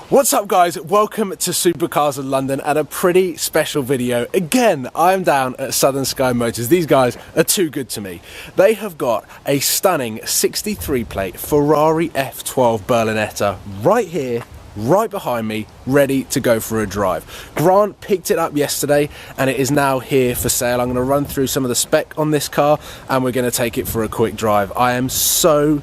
What's up guys, welcome to Supercars of London and a pretty special video. Again, I'm down at Southern Sky Motors. These guys are too good to me. They have got a stunning 63 plate Ferrari F12 Berlinetta right here, right behind me, ready to go for a drive. Grant picked it up yesterday and it is now here for sale. I'm going to run through some of the spec on this car and we're going to take it for a quick drive. I am so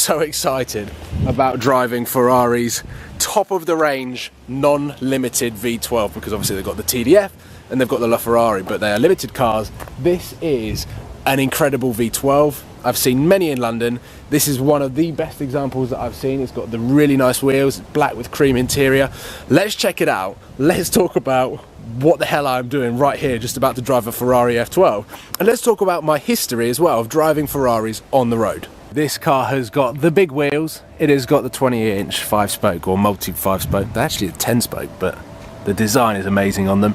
excited about driving Ferrari's top of the range non-limited V12 because obviously they've got the TDF and they've got the LaFerrari, but they are limited cars. This is an incredible V12. I've seen many in London. This is one of the best examples that I've seen. It's got the really nice wheels, black with cream interior. Let's check it out. Let's talk about what the hell I'm doing right here, just about to drive a Ferrari F12. And let's talk about my history as well of driving Ferraris on the road. This car has got the big wheels. It has got the 20-inch 5-spoke or multi 5-spoke. They're actually a 10-spoke, but the design is amazing on them.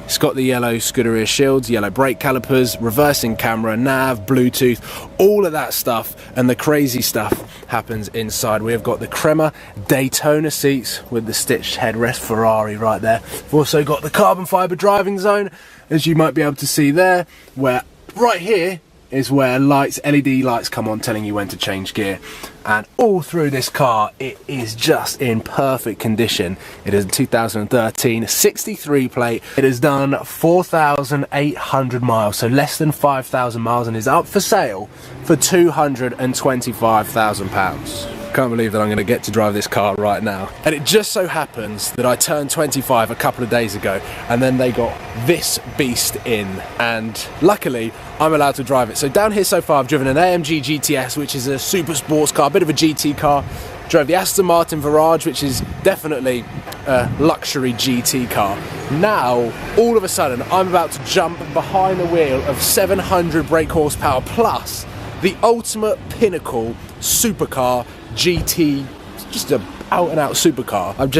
It's got the yellow Scuderia shields, yellow brake calipers, reversing camera, nav, Bluetooth, all of that stuff, and the crazy stuff happens inside. We have got the Crema Daytona seats with the stitched headrest Ferrari right there. We've also got the carbon fibre driving zone, as you might be able to see there, where right here is where lights, LED lights come on telling you when to change gear. And all through this car it is just in perfect condition. It is a 2013 63 plate. It has done 4,800 miles, so less than 5,000 miles, and is up for sale for £225,000. Can't believe that I'm going to get to drive this car right now. And it just so happens that I turned 25 a couple of days ago and then they got this beast in, and luckily I'm allowed to drive it. So down here so far I've driven an AMG GTS, which is a super sports car, a bit of a GT car. Drove the Aston Martin Virage, which is definitely a luxury GT car. Now, all of a sudden, I'm about to jump behind the wheel of 700 brake horsepower plus the ultimate pinnacle supercar GT, just a out and out supercar. I'm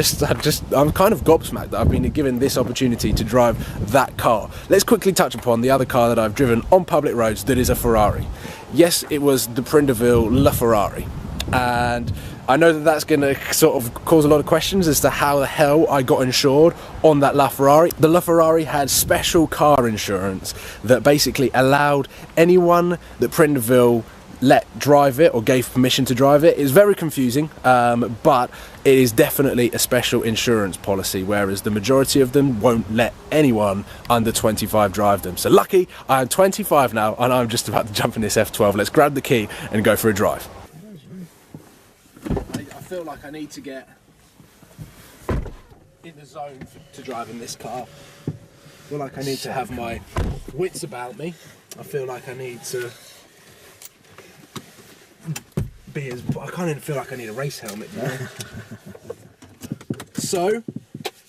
kind of gobsmacked that I've been given this opportunity to drive that car. Let's quickly touch upon the other car that I've driven on public roads that is a Ferrari. Yes, it was the Prindeville LaFerrari, and I know that that's going to sort of cause a lot of questions as to how the hell I got insured on that LaFerrari. The LaFerrari had special car insurance that basically allowed anyone that Prindeville let drive it or gave permission to drive it. It's very confusing, but it is definitely a special insurance policy, whereas the majority of them won't let anyone under 25 drive them. So lucky I am 25 now and I'm just about to jump in this F12. Let's grab the key and go for a drive. I feel like I need to get in the zone to drive in this car. I feel like I need to have my wits about me. I feel like I need to be as... I can't even feel like I need a race helmet now. So,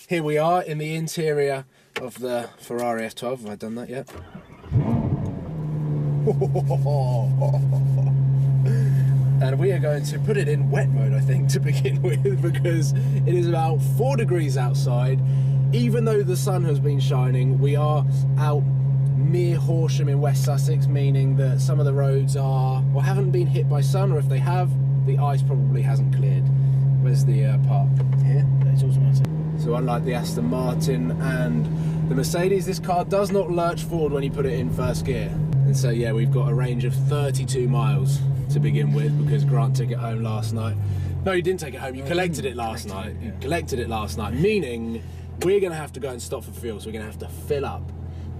here we are in the interior of the Ferrari F12. Have I done that yet? And we are going to put it in wet mode, I think, to begin with, because it is about 4 degrees outside. Even though the sun has been shining, we are out near Horsham in West Sussex, meaning that some of the roads are, or haven't been hit by sun, or if they have, the ice probably hasn't cleared. Where's the park? Here? It's automatic. So unlike the Aston Martin and the Mercedes, this car does not lurch forward when you put it in first gear. And so yeah, we've got a range of 32 miles to begin with, because Grant took it home last night. No, you didn't take it home, you collected it last night. You collected it last night, meaning we're going to have to go and stop for fuel, so we're going to have to fill up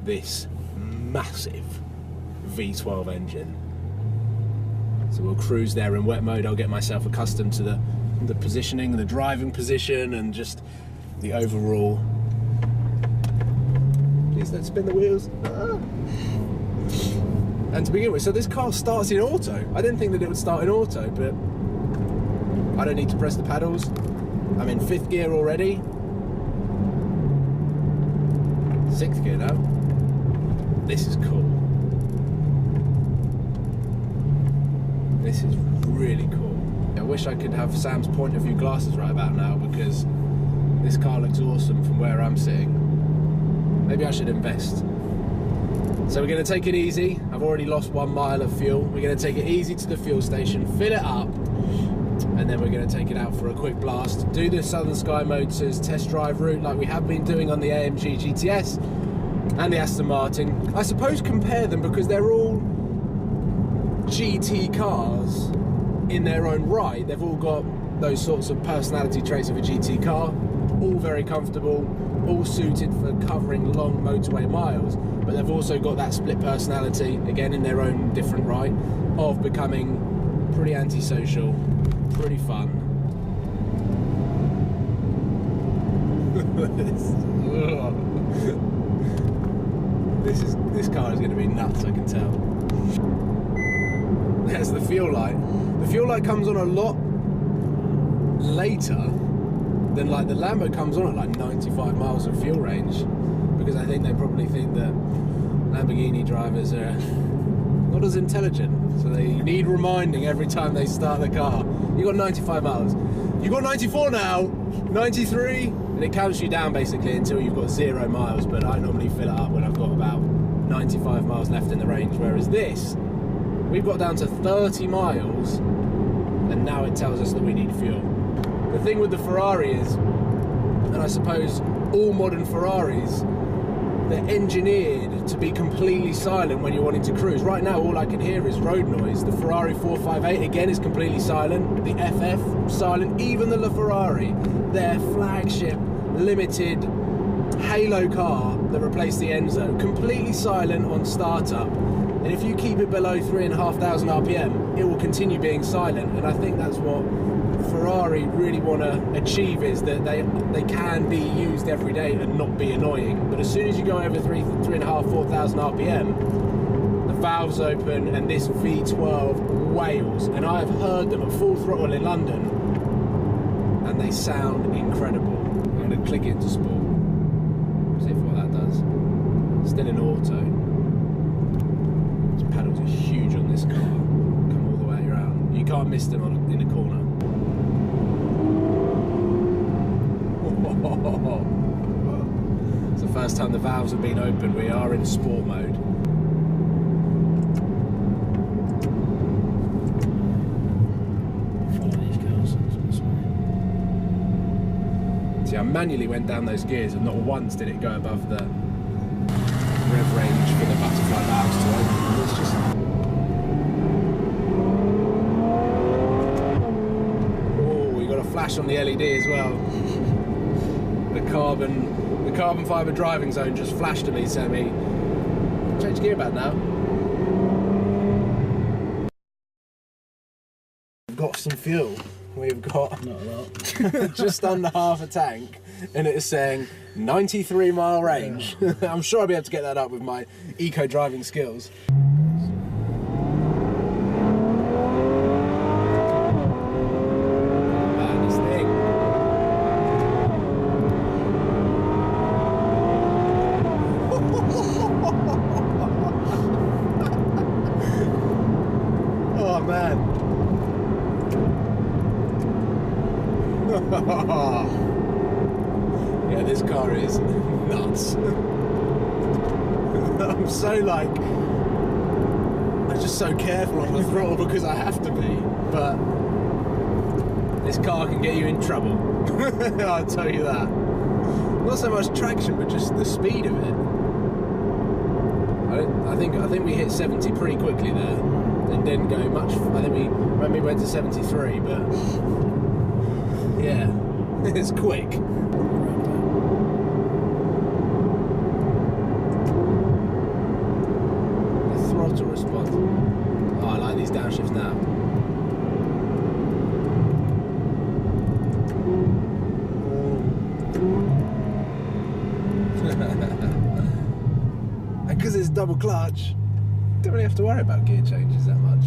this massive V12 engine. So we'll cruise there in wet mode. I'll get myself accustomed to the positioning, the driving position, and just the overall... Please don't spin the wheels. And to begin with, so this car starts in auto. I didn't think that it would start in auto, but I don't need to press the paddles. I'm in 5th gear already. 6th gear now. This is cool. This is really cool. I wish I could have Sam's point of view glasses right about now, because this car looks awesome from where I'm sitting. Maybe I should invest. So we're going to take it easy. I've already lost 1 mile of fuel. We're going to take it easy to the fuel station, fill it up, and and then we're going to take it out for a quick blast, do the Southern Sky Motors test drive route like we have been doing on the AMG GTS and the Aston Martin. I suppose compare them because they're all GT cars in their own right. They've all got those sorts of personality traits of a GT car, all very comfortable, all suited for covering long motorway miles, but they've also got that split personality, again in their own different right, of becoming pretty antisocial, pretty fun. This car is going to be nuts, I can tell. There's the fuel light. The fuel light comes on a lot later than like the Lambo comes on at like 95 miles of fuel range, because I think they probably think that Lamborghini drivers are not as intelligent, so they need reminding every time they start the car. You got 95 miles. You got 94 now, 93, and it counts you down basically until you've got 0 miles. But I normally fill it up when I've got about 95 miles left in the range. Whereas this, we've got down to 30 miles, and now it tells us that we need fuel. The thing with the Ferrari is, and I suppose all modern Ferraris, they're engineered to be completely silent when you're wanting to cruise. Right now, all I can hear is road noise. The Ferrari 458, again, is completely silent. The FF, silent. Even the LaFerrari, their flagship, limited halo car that replaced the Enzo, completely silent on startup. And if you keep it below 3,500 RPM, it will continue being silent. And I think that's what Ferrari really want to achieve, is that they can be used every day and not be annoying. But as soon as you go over 3,500, 4,000 RPM, the valves open and this V12 wails. And I have heard them at full throttle in London, and they sound incredible. I'm going to click into sport, see what that does. Still in auto. These pedals are huge on this car. Come all the way around. You can't miss them in the corner. It's the first time the valves have been opened. We are in sport mode. Follow these girls. See, I manually went down those gears, and not once did it go above the rev range for the butterfly valves to open. It's just... Oh, we got a flash on the LED as well. The carbon fibre driving zone just flashed at me, saying change gear back now. We've got some fuel. We've got not a lot. Just under half a tank, and it is saying 93-mile range. Yeah. I'm sure I'll be able to get that up with my eco driving skills. Yeah, this car is nuts. I'm so like, I'm just so careful on the throttle because I have to be, but this car can get you in trouble. I'll tell you that. Not so much traction, but just the speed of it. I think we hit 70 pretty quickly there, and didn't go much. I think we went to 73, but yeah, it's quick. The throttle response. Oh, I like these downshifts now. And because it's double clutch, don't really have to worry about gear changes that much.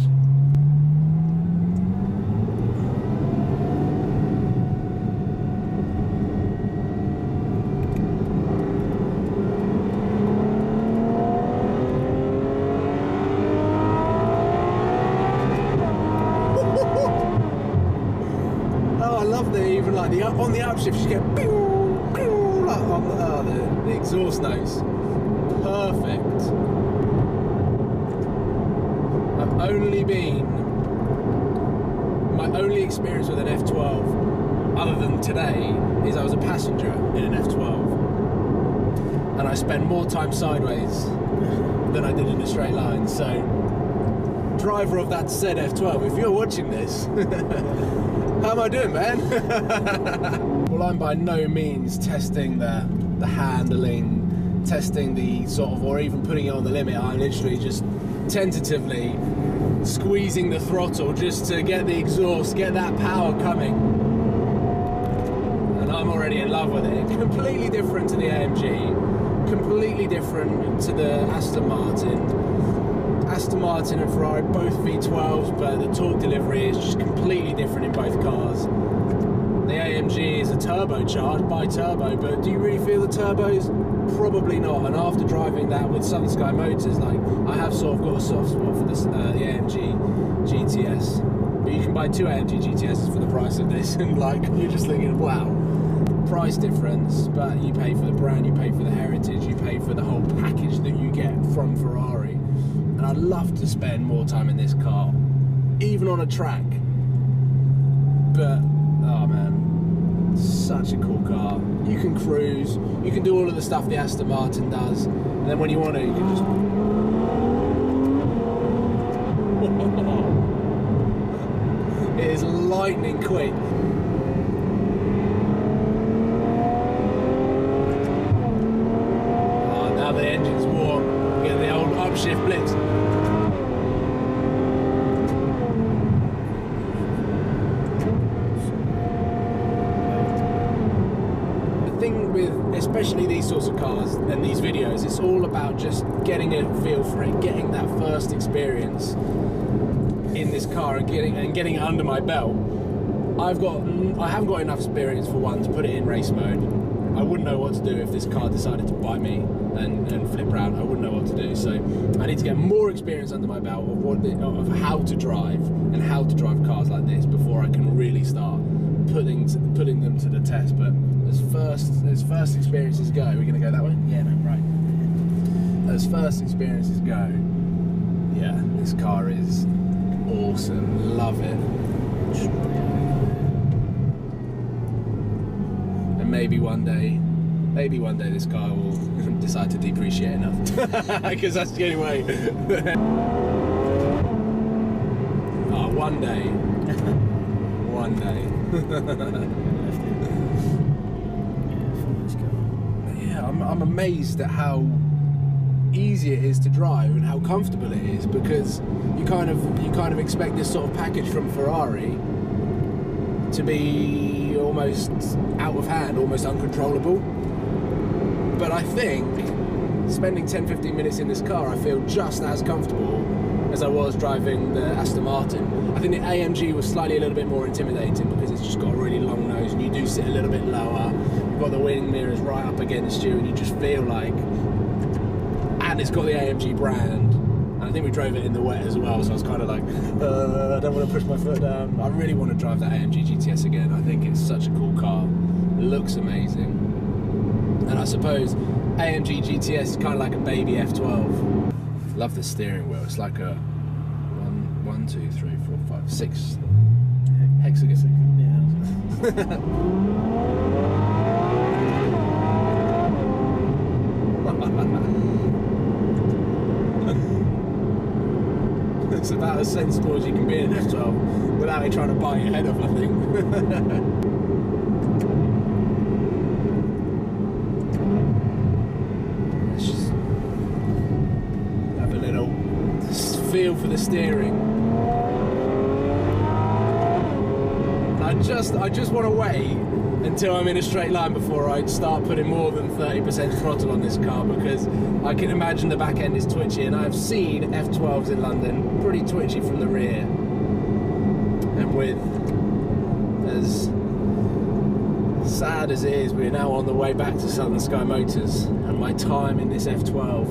Even like on the upshift, you get pew, pew, like on the exhaust notes. Perfect. I've only been, my only experience with an F12 other than today is I was a passenger in an F12 and I spent more time sideways than I did in a straight line. So, driver of that said F12, if you're watching this, how am I doing, man? Well, I'm by no means testing the handling, testing the sort of, or even putting it on the limit. I'm literally just tentatively squeezing the throttle just to get the exhaust, get that power coming. And I'm already in love with it. Completely different to the AMG, completely different to the Aston Martin. Aston Martin and Ferrari, both V12s, but the torque delivery is just completely different in both cars. The AMG is a turbocharged bi-turbo, but do you really feel the turbos? Probably not. And after driving that with Southern Sky Motors, like, I have sort of got a soft spot for this, the AMG GTS. But you can buy 2 AMG GTSs for the price of this, and like, you're just thinking, wow, price difference, but you pay for the brand, you pay for the heritage, you pay for the whole package that you get from Ferrari. And I'd love to spend more time in this car, even on a track. But, oh man, such a cool car. You can cruise, you can do all of the stuff the Aston Martin does, and then when you want to, you can just... It is lightning quick. Oh, now the engine's warm. You get the old upshift blitz. With especially these sorts of cars and these videos, it's all about just getting a feel for it, getting that first experience in this car and getting it under my belt. I haven't got enough experience, for one, to put it in race mode. I wouldn't know what to do if this car decided to bite me and flip round. I wouldn't know what to do. So I need to get more experience under my belt of how to drive and how to drive cars like this before I can really start putting them to the test. But as first experiences go, we're gonna go that way? Yeah, no, right. As first experiences go, yeah, this car is awesome. Love it. And maybe one day this car will decide to depreciate enough, because that's the only way. Oh, one day. One day. Yeah, I'm amazed at how easy it is to drive and how comfortable it is, because you kind of expect this sort of package from Ferrari to be almost out of hand, almost uncontrollable. But I think spending 10-15 minutes in this car, I feel just as comfortable as I was driving the Aston Martin. I think the AMG was slightly a little bit more intimidating because it's just got a really long nose and you do sit a little bit lower. You've got the wing mirrors right up against you and you just feel like... And it's got the AMG brand. And I think we drove it in the wet as well, so I was kind of like, I don't want to push my foot down. I really want to drive that AMG GTS again. I think it's such a cool car. It looks amazing. And I suppose AMG GTS is kind of like a baby F12. Love the steering wheel. It's like a 1, 2, 3, 4, 5, 6 hexagon. Yeah. It's about as sensible as you can be in an F12 without it trying to bite your head off, I think. Let's just have a little feel for the steering. I just want to wait until I'm in a straight line before I start putting more than 30% throttle on this car, because I can imagine the back end is twitchy, and I've seen F12s in London pretty twitchy from the rear. And with as sad as it is, we're now on the way back to Southern Sky Motors, and my time in this F12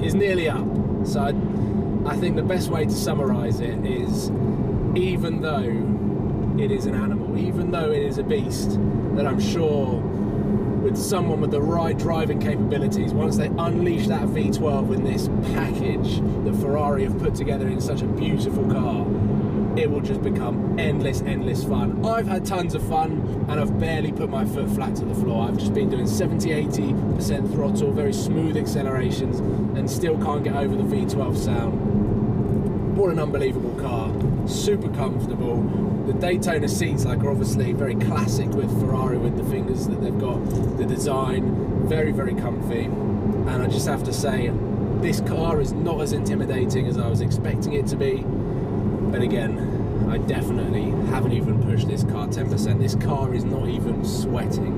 is nearly up. So I think the best way to summarise it is, even though it is an animal, even though it is a beast, that I'm sure with someone with the right driving capabilities, once they unleash that V12 in this package that Ferrari have put together in such a beautiful car, it will just become endless fun. I've had tons of fun and I've barely put my foot flat to the floor. I've just been doing 70-80% throttle, very smooth accelerations, and still can't get over the V12 sound. What an unbelievable car, super comfortable. The Daytona seats are obviously very classic with Ferrari, with the fingers that they've got, the design, very comfy. And I just have to say, this car is not as intimidating as I was expecting it to be. But again, I definitely haven't even pushed this car 10%. This car is not even sweating.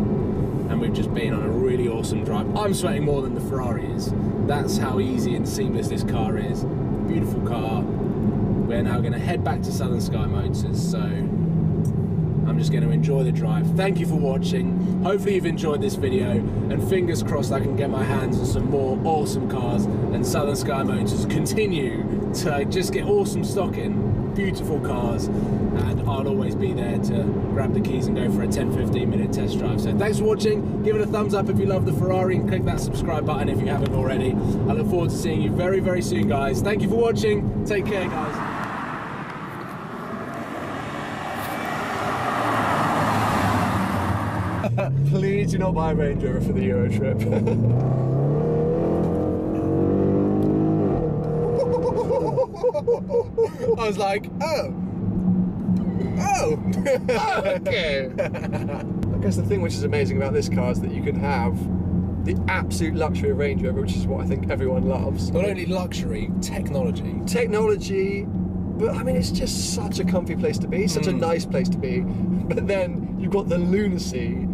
And we've just been on a really awesome drive. I'm sweating more than the Ferrari is. That's how easy and seamless this car is. Beautiful car. We're now going to head back to Southern Sky Motors, so I'm just going to enjoy the drive. Thank you for watching. Hopefully you've enjoyed this video, and fingers crossed I can get my hands on some more awesome cars and Southern Sky Motors continue to just get awesome stock in, beautiful cars, and I'll always be there to grab the keys and go for a 10-15 minute test drive. So thanks for watching. Give it a thumbs up if you love the Ferrari, and click that subscribe button if you haven't already. I look forward to seeing you very soon, guys. Thank you for watching. Take care, guys. Please do not buy a Range Rover for the Euro trip. I was like, oh, okay. I guess the thing which is amazing about this car is that you can have the absolute luxury of Range Rover, which is what I think everyone loves. Not only luxury, technology. Technology, but I mean, it's just such a comfy place to be, such a nice place to be. But then you've got the lunacy